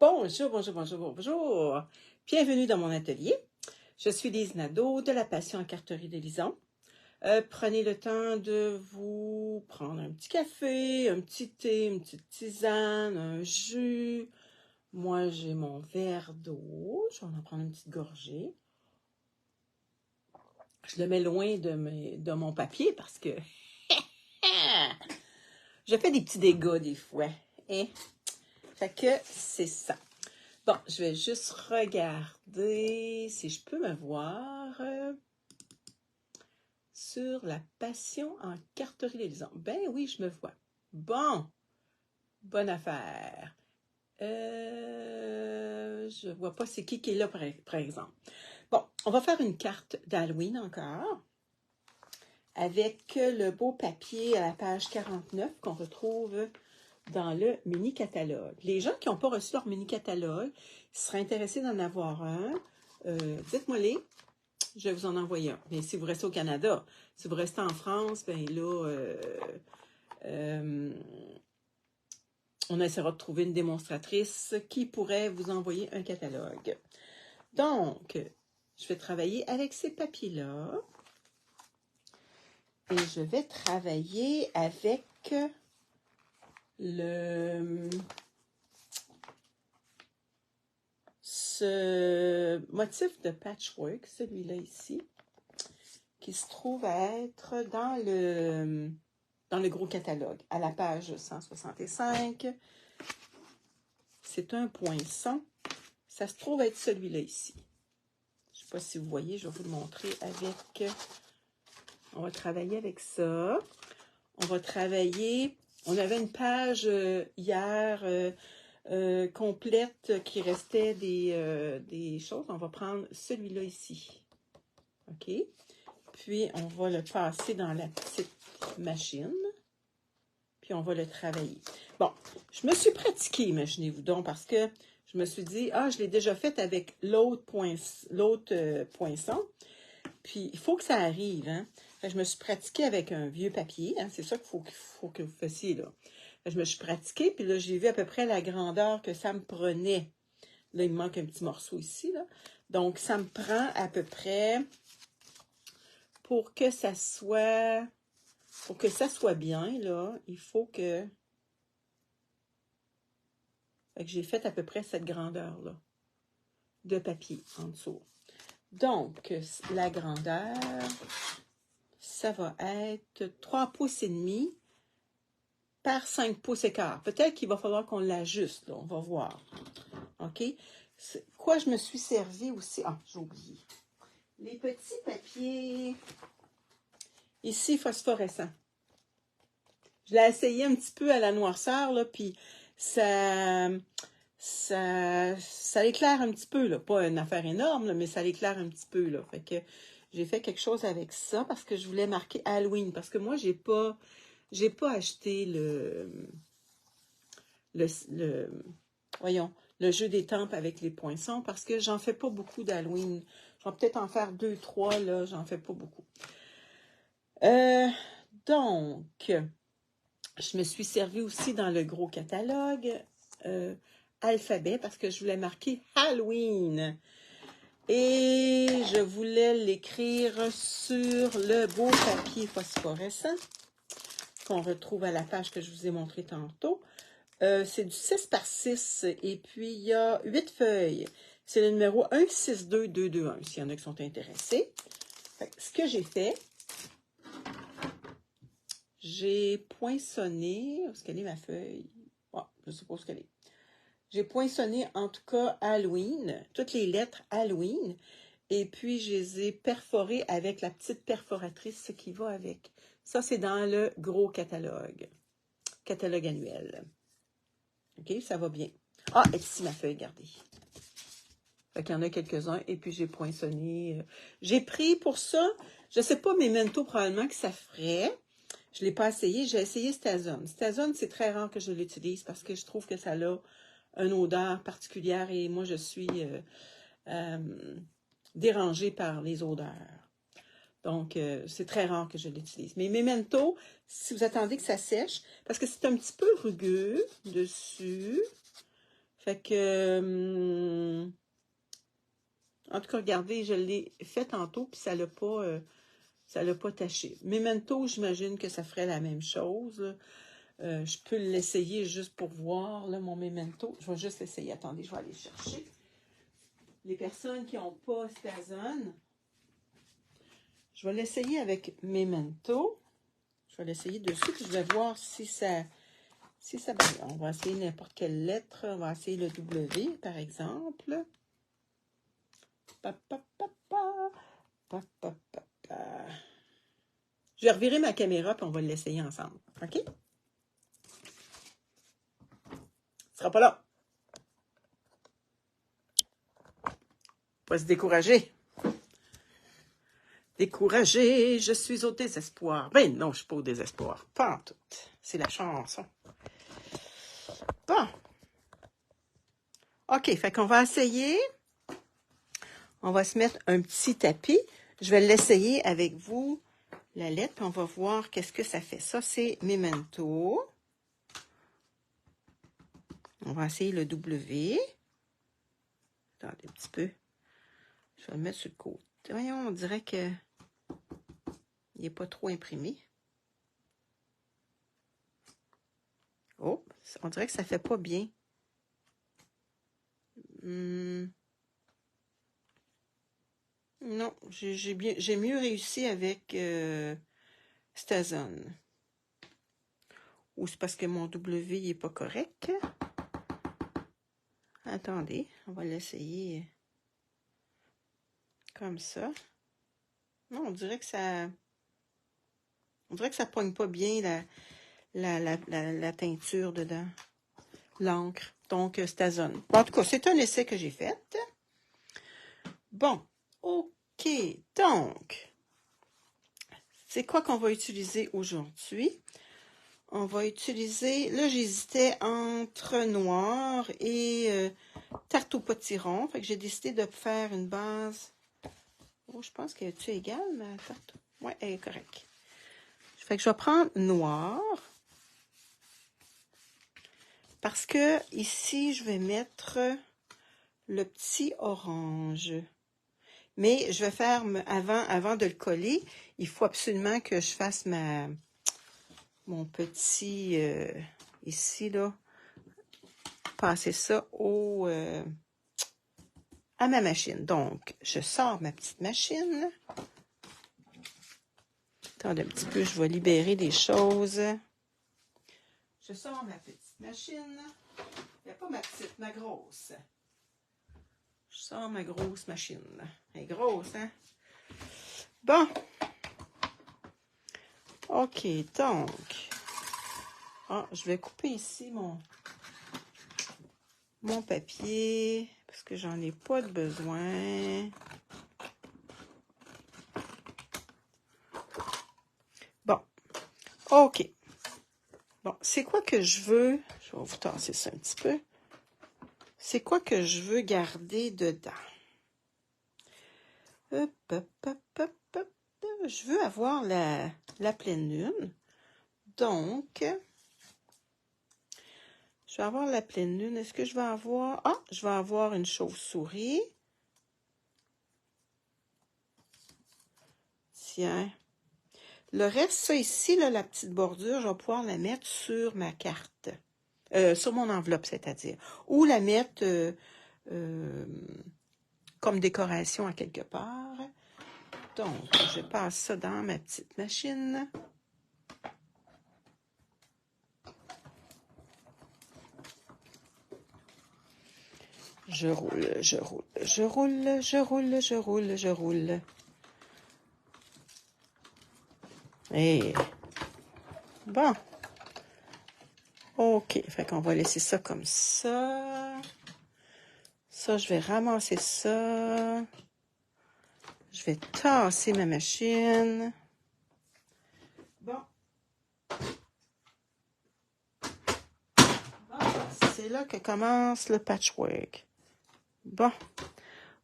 Bonjour, bonjour, bonjour, bonjour. Bienvenue dans mon atelier. Je suis Lise Nadeau de La Passion en carterie de Lison. Prenez le temps de vous prendre un petit café, un petit thé, une petite tisane, un jus. Moi, j'ai mon verre d'eau. Je vais en prendre une petite gorgée. Je le mets loin de mon papier parce que je fais des petits dégâts des fois. Hein? Fait que c'est ça. Bon, je vais juste regarder si je peux me voir sur La Passion en carterie de Lison. Ben oui, je me vois. Bon, bonne affaire. Je vois pas c'est qui est là, par exemple. Bon, on va faire une carte d'Halloween encore avec le beau papier à la page 49 qu'on retrouve dans le mini-catalogue. Les gens qui n'ont pas reçu leur mini-catalogue, qui seraient intéressés d'en avoir un, dites-moi-les, je vais vous en envoyer un. Mais si vous restez au Canada, si vous restez en France, bien là, on essaiera de trouver une démonstratrice qui pourrait vous envoyer un catalogue. Donc, je vais travailler avec ces papiers-là. Et je vais travailler avec ce motif de patchwork, celui-là ici, qui se trouve à être dans le gros catalogue, à la page 165. C'est un poinçon. Ça se trouve être celui-là ici. Je ne sais pas si vous voyez, je vais vous le montrer avec... On va travailler avec ça. On va travailler... On avait une page hier complète qui restait des choses. On va prendre celui-là ici. OK? Puis, on va le passer dans la petite machine. Puis, on va le travailler. Bon, je me suis pratiquée, imaginez-vous donc, parce que je me suis dit, je l'ai déjà fait avec l'autre poinçon. Puis, il faut que ça arrive, hein? Je me suis pratiquée avec un vieux papier. Hein? C'est ça qu'il faut que vous fassiez, là. Je me suis pratiquée, puis là, j'ai vu à peu près la grandeur que ça me prenait. Là, il me manque un petit morceau ici, là. Donc, ça me prend à peu près, pour que ça soit bien, là, il faut que... Fait que j'ai fait à peu près cette grandeur-là de papier en dessous. Donc, la grandeur, ça va être 3 pouces et demi par 5 pouces et quart. Peut-être qu'il va falloir qu'on l'ajuste, là, on va voir. OK? Quoi je me suis servi aussi? Ah, j'ai oublié. Les petits papiers, ici, phosphorescents. Je l'ai essayé un petit peu à la noirceur, là, puis ça l'éclaire un petit peu, là. Pas une affaire énorme, là, mais ça l'éclaire un petit peu, là. Fait que j'ai fait quelque chose avec ça parce que je voulais marquer Halloween. Parce que moi, j'ai pas acheté le jeu des tempes avec les poinçons parce que j'en fais pas beaucoup d'Halloween. Je vais peut-être en faire 2, 3, là. J'en fais pas beaucoup. Donc, je me suis servi aussi dans le gros catalogue alphabet parce que je voulais marquer Halloween. Et je voulais l'écrire sur le beau papier phosphorescent qu'on retrouve à la page que je vous ai montré tantôt. C'est du 6 par 6 et puis il y a 8 feuilles. C'est le numéro 162221 s'il y en a qui sont intéressés. Ce que j'ai fait, j'ai poinçonné. Où est-ce qu'elle est ma feuille? Je suppose qu'elle est. J'ai poinçonné en tout cas Halloween, toutes les lettres Halloween. Et puis je les ai perforées avec la petite perforatrice qui va avec. Ça, c'est dans le gros catalogue annuel. OK, ça va bien. Ah, et ici ma feuille, regardez. Fait qu'il y en a quelques-uns. Et puis j'ai poinçonné. J'ai pris pour ça, je ne sais pas, Memento, probablement que ça ferait. Je ne l'ai pas essayé. J'ai essayé Stazone. Stazone, c'est très rare que je l'utilise parce que je trouve que ça a une odeur particulière et moi, je suis dérangée par les odeurs. Donc, c'est très rare que je l'utilise. Mais Memento, si vous attendez que ça sèche, parce que c'est un petit peu rugueux dessus, Fait que, en tout cas, regardez, je l'ai fait tantôt, puis ça l'a pas taché. Memento, j'imagine que ça ferait la même chose. Je peux l'essayer juste pour voir, là, mon Memento. Je vais juste l'essayer. Attendez, je vais aller chercher. Les personnes qui n'ont pas Stazone, je vais l'essayer avec Memento. Je vais l'essayer dessus, puis je vais voir si ça... On va essayer n'importe quelle lettre. On va essayer le W, par exemple. Pa, pa, pa, pa. Pa, pa, pa, pa. Je vais revirer ma caméra, puis on va l'essayer ensemble. OK? Ce sera pas là. Pas se décourager. Découragé, je suis au désespoir. Ben non, je suis pas au désespoir. Pas en tout. C'est la chanson. Bon. OK, fait qu'on va essayer. On va se mettre un petit tapis. Je vais l'essayer avec vous, la lettre, puis on va voir qu'est-ce que ça fait. Ça, c'est Memento. On va essayer le W. Attendez un petit peu. Je vais le mettre sur le côté. Voyons, on dirait que il n'est pas trop imprimé. Oh, on dirait que ça ne fait pas bien. Non, j'ai mieux réussi avec Stazone. Ou c'est parce que mon W n'est pas correct. Attendez, on va l'essayer comme ça. Non, on dirait que ça... On dirait que ça pogne pas bien la teinture dedans. L'encre. Donc, Stazone. Bon, en tout cas, c'est un essai que j'ai fait. Bon, OK. Donc, c'est quoi qu'on va utiliser aujourd'hui? On va utiliser... Là, j'hésitais entre noir et tarte au potiron. Fait que j'ai décidé de faire une base... Oh, je pense qu'elle est égale, ma tarte? Oui, elle est correcte. Fait que je vais prendre noir. Parce que ici, je vais mettre le petit orange. Mais je vais faire, avant de le coller, il faut absolument que je fasse mon petit, ici, là, passer ça à ma machine. Donc, je sors ma petite machine. Attendez un petit peu, je vais libérer des choses. Je sors ma petite machine. Il n'y a pas ma petite, ma grosse. Je sors ma grosse machine. Elle est grosse, hein? Bon. OK, donc. Je vais couper ici mon papier parce que j'en ai pas de besoin. Bon. OK. Bon, c'est quoi que je veux? Je vais vous tasser ça un petit peu. C'est quoi que je veux garder dedans? Hop, hop, hop, hop, hop. Je veux avoir la pleine lune. Donc, je vais avoir la pleine lune. Est-ce que je vais avoir... Ah, je vais avoir une chauve-souris. Tiens. Le reste, ça ici, là, la petite bordure, je vais pouvoir la mettre sur ma carte. Sur mon enveloppe, c'est-à-dire. Ou la mettre comme décoration à quelque part. Donc, je passe ça dans ma petite machine. Je roule, je roule, je roule, je roule, je roule, je roule. Et bon. OK, fait qu'on va laisser ça comme ça. Ça, je vais ramasser ça. Je vais tasser ma machine. Bon. C'est là que commence le patchwork. Bon.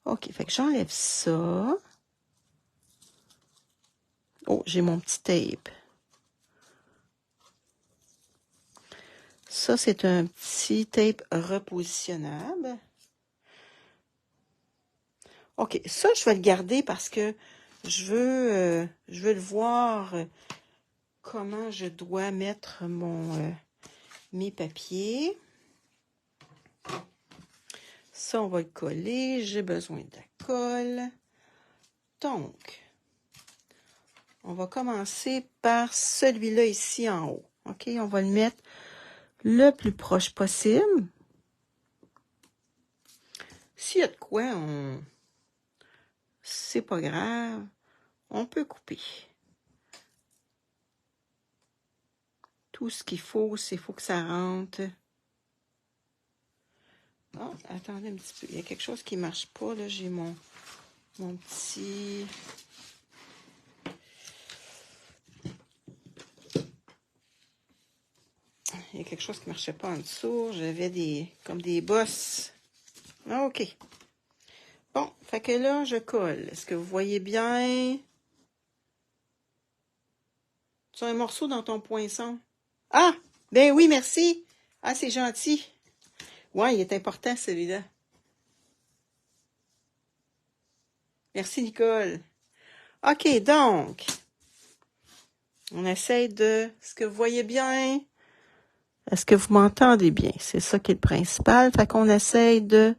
OK, fait que j'enlève ça. Oh, j'ai mon petit tape. Ça, c'est un petit tape repositionnable. OK, ça, je vais le garder parce que je veux le voir comment je dois mettre mes papiers. Ça, on va le coller. J'ai besoin de la colle. Donc, on va commencer par celui-là ici en haut. OK, on va le mettre le plus proche possible. S'il y a de quoi, c'est pas grave. On peut couper. Tout ce qu'il faut, c'est faut que ça rentre. Oh, attendez un petit peu. Il y a quelque chose qui ne marche pas. Là, j'ai mon petit... Il y a quelque chose qui ne marchait pas en dessous. J'avais comme des bosses. Ah, OK. Bon, fait que là, je colle. Est-ce que vous voyez bien? Tu as un morceau dans ton poinçon? Ah! Ben oui, merci. Ah, c'est gentil. Ouais, il est important, celui-là. Merci, Nicole. OK, donc, on essaie de... Est-ce que vous voyez bien? Est-ce que vous m'entendez bien? C'est ça qui est le principal. Fait qu'on essaye de...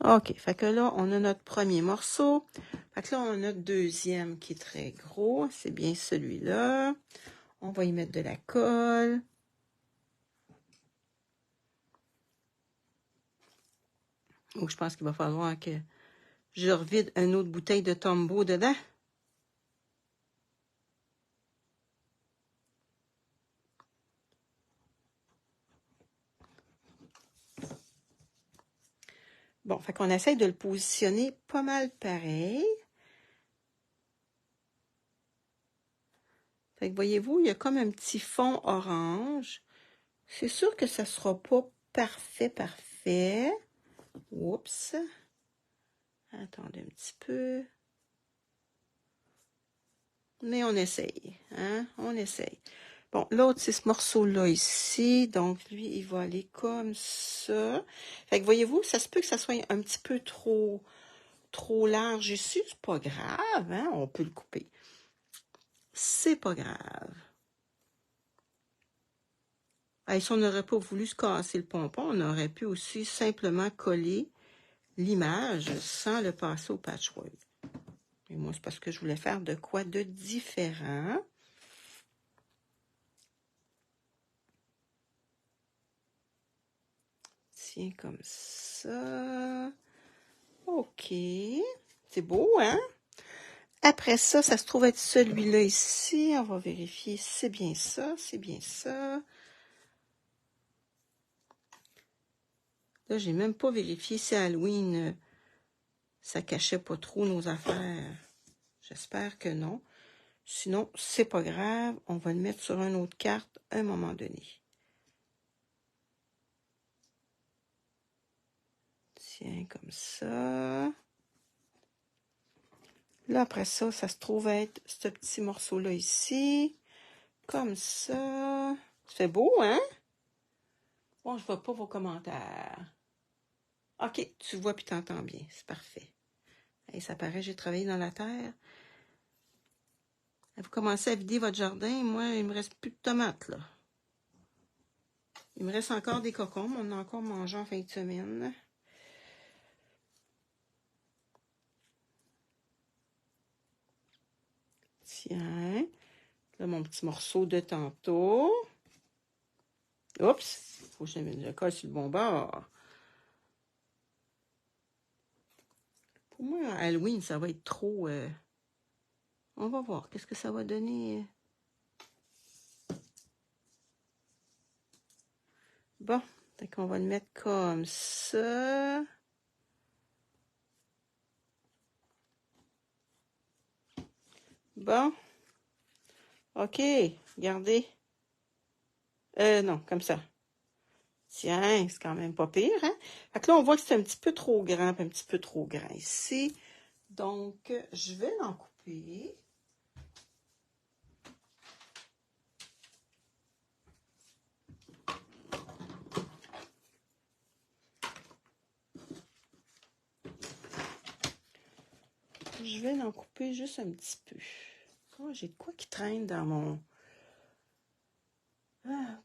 OK, fait que là, on a notre premier morceau. Fait que là, on a notre deuxième qui est très gros. C'est bien celui-là. On va y mettre de la colle. Donc, je pense qu'il va falloir que je revide une autre bouteille de Tombow dedans. Bon, fait qu'on essaye de le positionner pas mal pareil. Fait que voyez-vous, il y a comme un petit fond orange. C'est sûr que ça sera pas parfait. Oups. Attendez un petit peu. Mais on essaye, hein? On essaye. Bon, l'autre, c'est ce morceau-là ici. Donc, lui, il va aller comme ça. Fait que voyez-vous, ça se peut que ça soit un petit peu trop large ici. C'est pas grave, hein? On peut le couper. C'est pas grave. Et si on n'aurait pas voulu se casser le pompon, on aurait pu aussi simplement coller l'image sans le passer au patchwork. Et moi, c'est parce que je voulais faire de quoi de différent. Tiens, comme ça. OK. C'est beau, hein? Après ça, ça se trouve être celui-là ici. On va vérifier. C'est bien ça, c'est bien ça. Là, j'ai même pas vérifié si Halloween, ça cachait pas trop nos affaires. J'espère que non. Sinon, c'est pas grave. On va le mettre sur une autre carte à un moment donné. Tiens, comme ça. Là, après ça, ça se trouve être ce petit morceau-là ici. Comme ça. Ça fait beau, hein? Bon, je vois pas vos commentaires. OK, tu vois puis t'entends bien. C'est parfait. Et ça paraît, j'ai travaillé dans la terre. Vous commencez à vider votre jardin. Moi, il me reste plus de tomates, là. Il me reste encore des cocombes. On a encore mangé en fin de semaine. Tiens. Là, mon petit morceau de tantôt. Oups! Faut que je mette le colle sur le bon bord. Pour moi, Halloween, ça va être trop... On va voir. Qu'est-ce que ça va donner? Bon. Fait qu'on va le mettre comme ça. Bon. OK. Regardez. Non, comme ça. Tiens, c'est quand même pas pire, hein? Fait que là, on voit que c'est un petit peu trop grand, puis un petit peu trop grand ici. Donc, je vais l'en couper. je vais en couper juste un petit peu. Oh, j'ai de quoi qui traîne dans mon... Ah,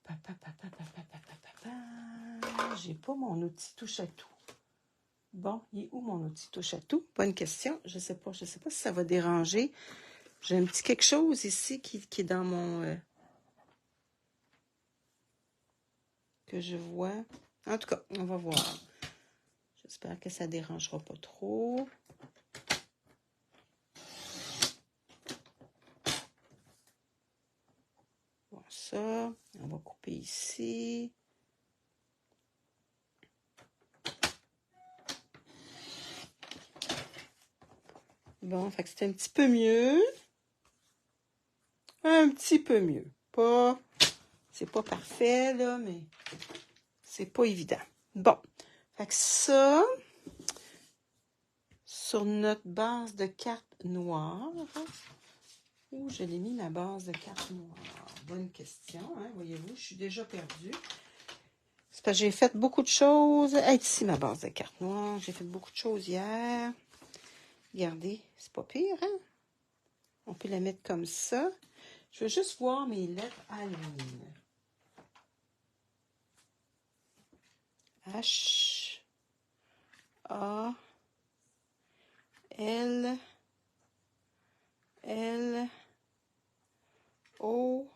j'ai pas mon outil touche à tout. Bon, il est où mon outil touche à tout? Bonne question. Je sais pas si ça va déranger. J'ai un petit quelque chose ici qui est dans mon... que je vois. En tout cas, on va voir. J'espère que ça ne dérangera pas trop. Bon, ça, on va couper ici. Bon, fait que c'est un petit peu mieux. Un petit peu mieux. Pas... C'est pas parfait, là, mais c'est pas évident. Bon, fait que ça, sur notre base de carte noire, où je l'ai mis ma base de carte noire? Bonne question, hein? Voyez-vous, je suis déjà perdue. C'est parce que j'ai fait beaucoup de choses. Hey, ici, ma base de carte noire. J'ai fait beaucoup de choses hier. Regardez, c'est pas pire, hein? On peut la mettre comme ça. Je veux juste voir mes lettres Halloween. H, A, L, L, O,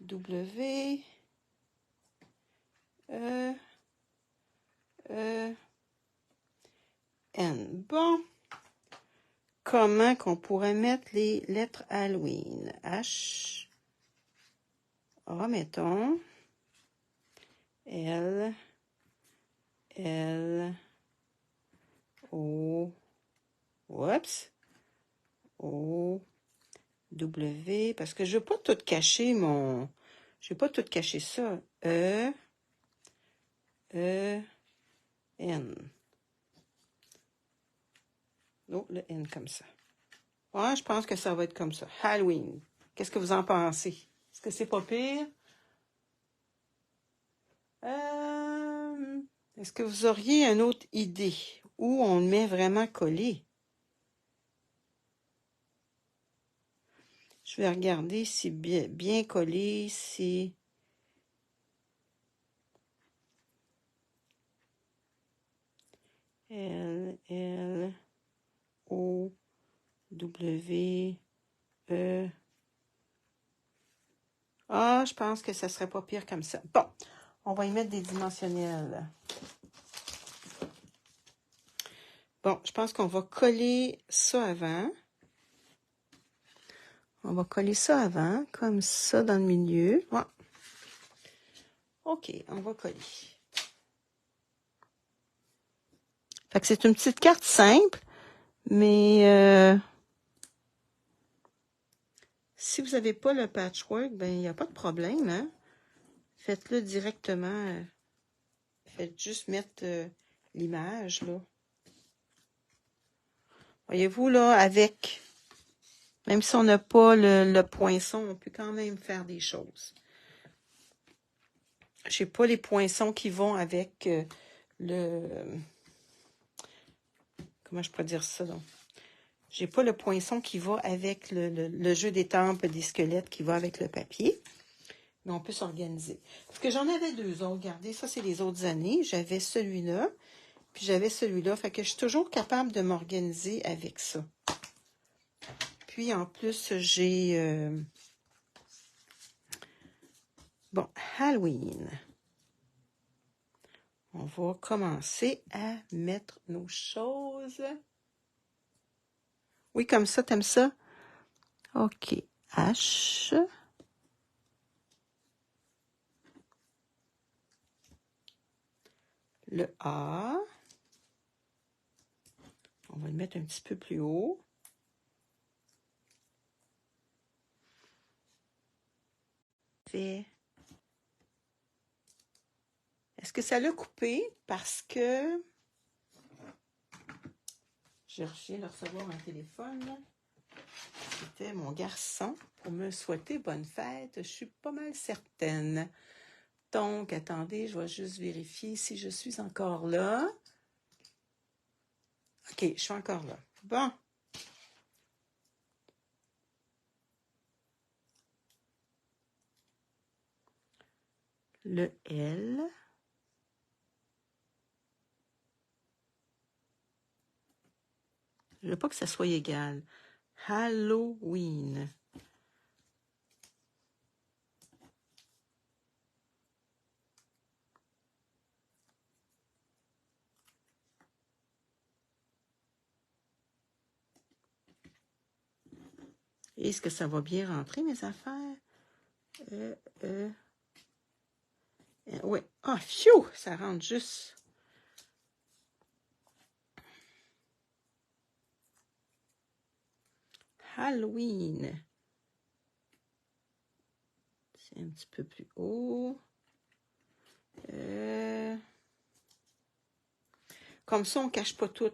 W, E, E, N. Bon. Comment qu'on pourrait mettre les lettres Halloween? H, A, mettons. L, L, O, oups, O, W, parce que je ne veux pas tout cacher mon... Je ne vais pas tout cacher ça. E, E, N. Oh, le N comme ça. Ouais, je pense que ça va être comme ça. Halloween. Qu'est-ce que vous en pensez? Est-ce que c'est pas pire? Est-ce que vous auriez une autre idée où on le met vraiment collé? Je vais regarder si bien collé, si... L, L, O, W, E. Ah, je pense que ça serait pas pire comme ça. Bon, on va y mettre des dimensionnels. Bon, je pense qu'on va coller ça avant. On va coller ça avant, comme ça dans le milieu. Ouais. OK, on va coller. Fait que c'est une petite carte simple, mais si vous n'avez pas le patchwork, ben il n'y a pas de problème, hein? Faites-le directement. Faites juste mettre l'image, là. Voyez-vous, là, avec... Même si on n'a pas le poinçon, on peut quand même faire des choses. Je n'ai pas les poinçons qui vont avec le... Comment je pourrais dire ça, donc? J'ai pas le poinçon qui va avec le jeu des tempes des squelettes qui va avec le papier. Mais on peut s'organiser. Parce que j'en avais deux autres. Regardez, ça, c'est les autres années. J'avais celui-là, puis j'avais celui-là. Fait que je suis toujours capable de m'organiser avec ça. Puis, en plus, j'ai... Bon, Halloween. On va commencer à mettre nos choses. Oui, comme ça, t'aimes ça? OK. H. Le A. On va le mettre un petit peu plus haut. Fait. Est-ce que ça l'a coupé? Parce que je viens de recevoir un téléphone. C'était mon garçon pour me souhaiter bonne fête. Je suis pas mal certaine. Donc, attendez, je vais juste vérifier si je suis encore là. OK, je suis encore là. Bon, le L. Je veux pas que ça soit égal. Halloween. Est-ce que ça va bien rentrer, mes affaires? Oui. Ah, phew! Ça rentre juste. Halloween. C'est un petit peu plus haut. Comme ça, on ne cache pas tout.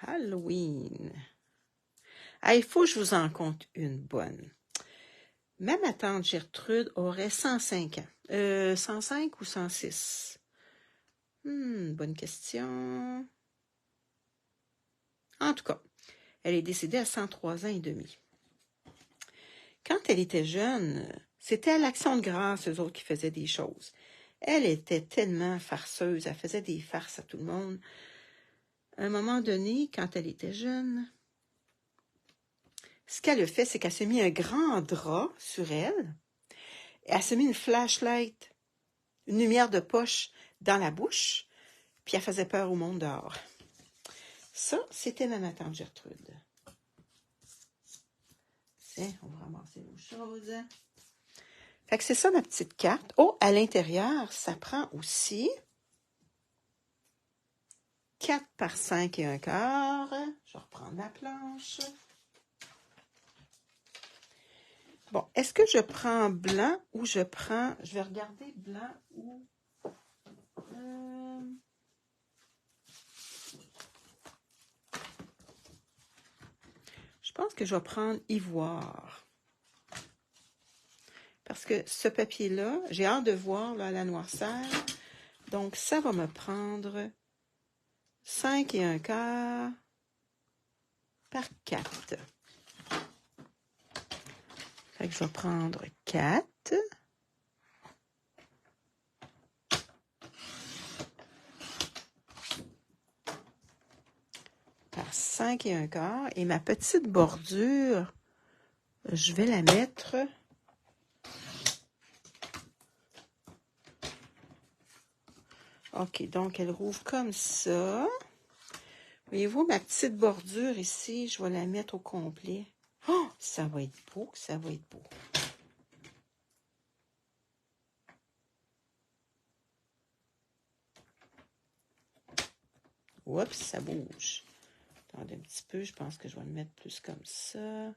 Halloween. Ah, il faut que je vous en compte une bonne. Même ma tante Gertrude aurait 105 ans. 105 ou 106? Bonne question. En tout cas, elle est décédée à 103 ans et demi. Quand elle était jeune, c'était à l'Action de grâce, eux autres, qui faisaient des choses. Elle était tellement farceuse, elle faisait des farces à tout le monde. À un moment donné, quand elle était jeune, ce qu'elle a fait, c'est qu'elle s'est mis un grand drap sur elle. Et elle s'est mis une flashlight, une lumière de poche dans la bouche, puis elle faisait peur au monde dehors. Ça, c'était ma tante Gertrude. Tiens, on va ramasser nos choses. Fait que c'est ça ma petite carte. Oh, à l'intérieur, ça prend aussi 4 par 5 et un quart. Je vais reprendre la planche. Bon, est-ce que je prends blanc ou je prends... Je vais regarder blanc ou... Je pense que je vais prendre ivoire. Parce que ce papier-là, j'ai hâte de voir là, la noirceur. Donc, ça va me prendre 5 et un quart par 4. Fait que je vais prendre 4. Par 5 et un quart. Et ma petite bordure, je vais la mettre... OK, donc elle rouvre comme ça. Voyez-vous, ma petite bordure ici, je vais la mettre au complet. Oh, ça va être beau, ça va être beau. Oups, ça bouge. Attendez un petit peu, je pense que je vais le mettre plus comme ça.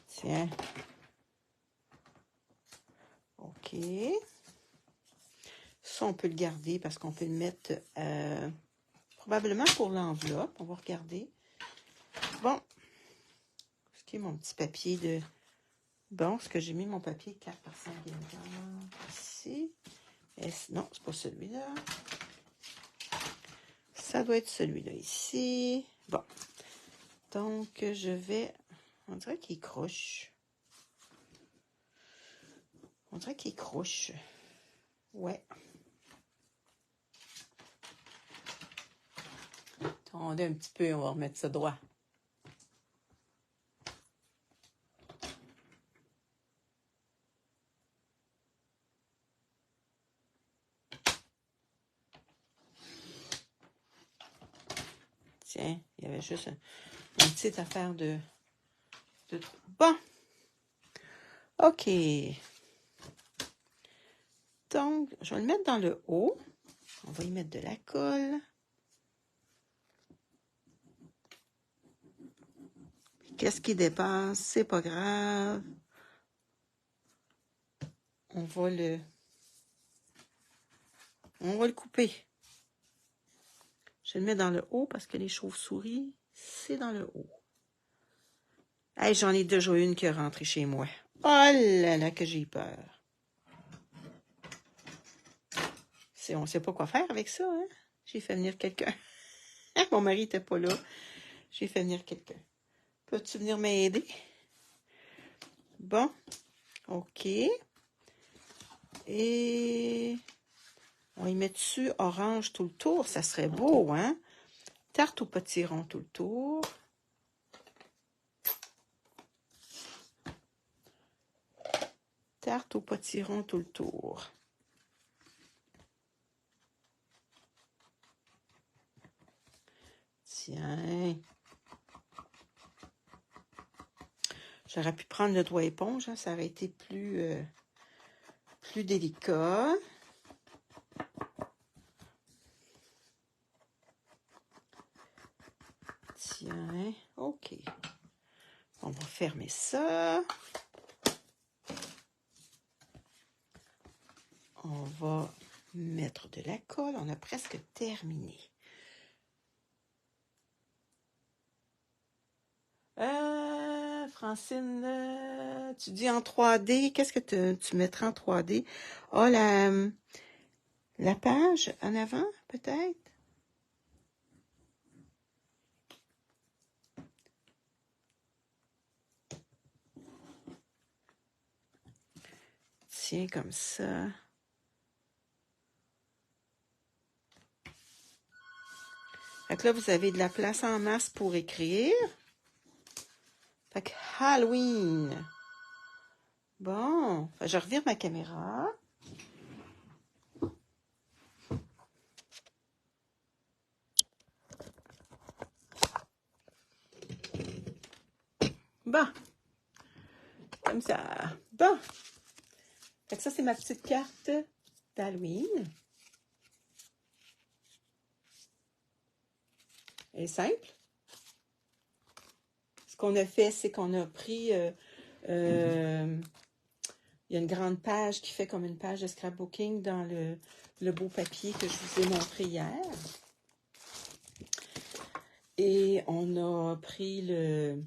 Tiens. OK. Ça, on peut le garder parce qu'on peut le mettre probablement pour l'enveloppe. On va regarder. Bon. Ce qui est mon petit papier de... Bon, ce que j'ai mis mon papier 4 par 5 ici. Non, c'est pas celui-là. Ça doit être celui-là ici. Bon. Donc, je vais... On dirait qu'il croche. On dirait qu'il croche. Ouais. Attendez un petit peu, on va remettre ça droit. Tiens, il y avait juste une petite affaire de... Bon. OK. Donc, je vais le mettre dans le haut. On va y mettre de la colle. Qu'est-ce qui dépasse? C'est pas grave. On va le couper. Je le mets dans le haut parce que les chauves-souris, c'est dans le haut. Hey, j'en ai déjà une qui est rentrée chez moi. Oh là là, que j'ai peur. On ne sait pas quoi faire avec ça, hein? J'ai fait venir quelqu'un. Mon mari n'était pas là. J'ai fait venir quelqu'un. Peux-tu venir m'aider? Bon, OK. Et on y met dessus orange tout le tour. Ça serait beau, hein? Tarte au potiron tout le tour. Tarte au potiron tout le tour. Tiens. J'aurais pu prendre le doigt éponge, hein, ça aurait été plus délicat. Tiens, OK. On va fermer ça. On va mettre de la colle. On a presque terminé. Francine, tu dis en 3D. Qu'est-ce que tu mettras en 3D? Ah, la page en avant, peut-être? Tiens, comme ça. Fait que là, vous avez de la place en masse pour écrire. Fait que Halloween. Bon, je revire ma caméra. Bon, comme ça. Bon. Fait que ça, c'est ma petite carte d'Halloween. Elle est simple. Ce qu'on a fait, c'est qu'on a pris... il y a une grande page qui fait comme une page de scrapbooking dans le beau papier que je vous ai montré hier. Et on a pris le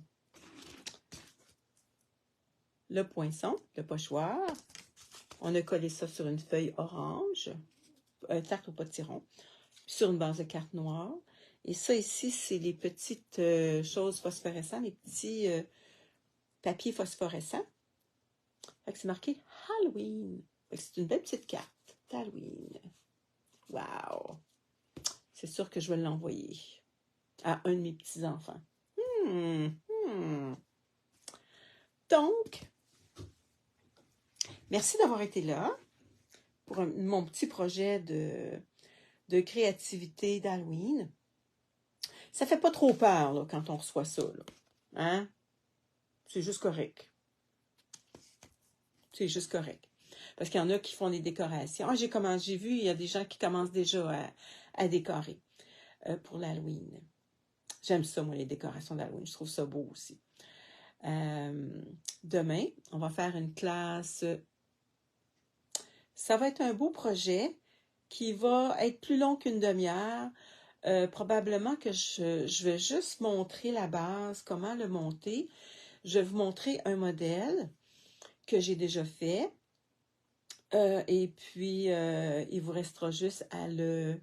poinçon, le pochoir. On a collé ça sur une feuille orange, tarte au potiron, sur une base de carte noire. Et ça ici, c'est les petites choses phosphorescentes, les petits papiers phosphorescents. Fait que c'est marqué Halloween. Fait que c'est une belle petite carte d'Halloween. Wow! C'est sûr que je vais l'envoyer à un de mes petits-enfants. Donc, merci d'avoir été là pour mon petit projet de créativité d'Halloween. Ça fait pas trop peur là, quand on reçoit ça. Là. Hein? C'est juste correct. C'est juste correct. Parce qu'il y en a qui font des décorations. Ah, j'ai vu, il y a des gens qui commencent déjà à décorer pour l'Halloween. J'aime ça, moi, les décorations d'Halloween. Je trouve ça beau aussi. Demain, on va faire une classe. Ça va être un beau projet qui va être plus long qu'une demi-heure. Probablement que je vais juste montrer la base, comment le monter. Je vais vous montrer un modèle que j'ai déjà fait. Et puis, il vous restera juste à le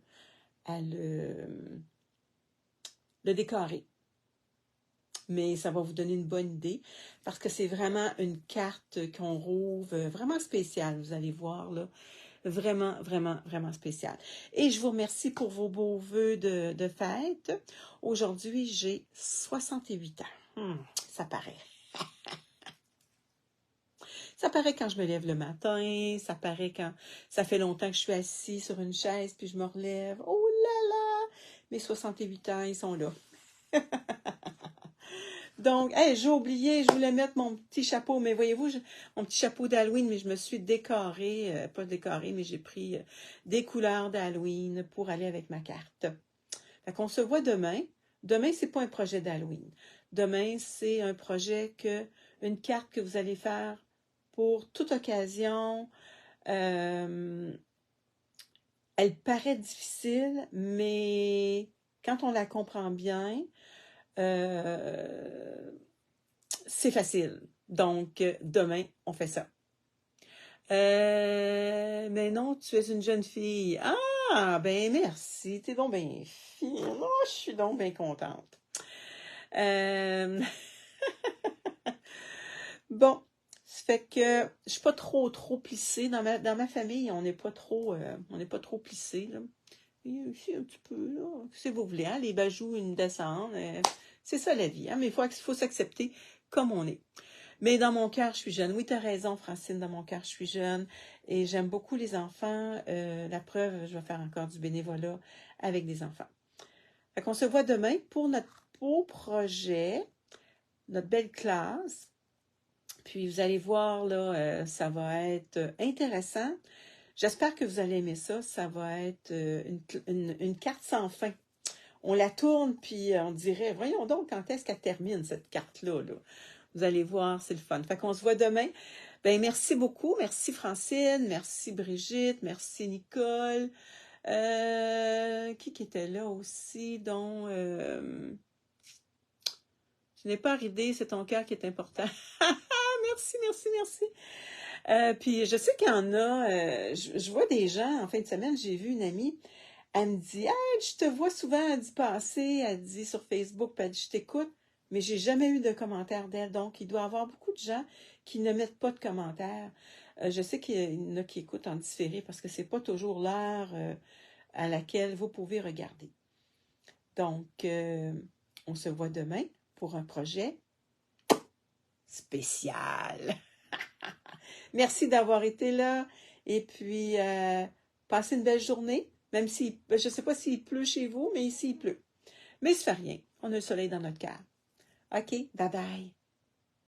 décorer. Mais ça va vous donner une bonne idée parce que c'est vraiment une carte qu'on rouvre vraiment spéciale. Vous allez voir, là. Vraiment, vraiment, vraiment spéciale. Et je vous remercie pour vos beaux vœux de fête. Aujourd'hui, j'ai 68 ans. Ça paraît. Ça paraît quand je me lève le matin, ça paraît quand ça fait longtemps que je suis assise sur une chaise, puis je me relève. Oh là là! Mes 68 ans, ils sont là. Donc, hey, j'ai oublié, je voulais mettre mon petit chapeau, mais voyez-vous, mon petit chapeau d'Halloween, mais je me suis décorée, pas décorée, mais j'ai pris des couleurs d'Halloween pour aller avec ma carte. Fait qu'on se voit demain. Demain, c'est pas un projet d'Halloween. Demain, c'est un projet une carte que vous allez faire pour toute occasion. Elle paraît difficile, mais quand on la comprend bien, c'est facile. Donc, demain, on fait ça. Mais non, tu es une jeune fille. Ah, ben merci, t'es donc bien fine. Oh, je suis donc bien contente. Euh, bon, ça fait que je suis pas trop plissée. Dans ma famille, on n'est pas trop plissé, là. Et aussi un petit peu, là, si vous voulez, hein, les bajoux, une descente, c'est ça la vie, hein, mais il faut s'accepter comme on est. Mais dans mon cœur, je suis jeune. Oui, tu as raison, Francine, dans mon cœur, je suis jeune et j'aime beaucoup les enfants. La preuve, je vais faire encore du bénévolat avec des enfants. Fait qu'on se voit demain pour notre beau projet, notre belle classe. Puis vous allez voir, là, ça va être intéressant. J'espère que vous allez aimer ça. Ça va être une carte sans fin. On la tourne, puis on dirait, voyons donc quand est-ce qu'elle termine, cette carte-là, là. Vous allez voir, c'est le fun. Fait qu'on se voit demain. Ben, merci beaucoup. Merci Francine, merci Brigitte, merci Nicole. Qui était là aussi, dont je n'ai pas idée, c'est ton cœur qui est important. Merci, merci, merci. Puis je sais qu'il y en a, je vois des gens, en fin de semaine, j'ai vu une amie, elle me dit, hey, je te vois souvent, elle dit passer, elle dit sur Facebook, puis elle dit, je t'écoute, mais j'ai jamais eu de commentaire d'elle. Donc, il doit y avoir beaucoup de gens qui ne mettent pas de commentaires. Je sais qu'il y en a qui écoutent en différé parce que c'est pas toujours l'heure à laquelle vous pouvez regarder. Donc, on se voit demain pour un projet spécial. Merci d'avoir été là et puis passez une belle journée, même si, je ne sais pas s'il pleut chez vous, mais ici il pleut. Mais ça fait rien, on a le soleil dans notre cœur. OK, bye bye.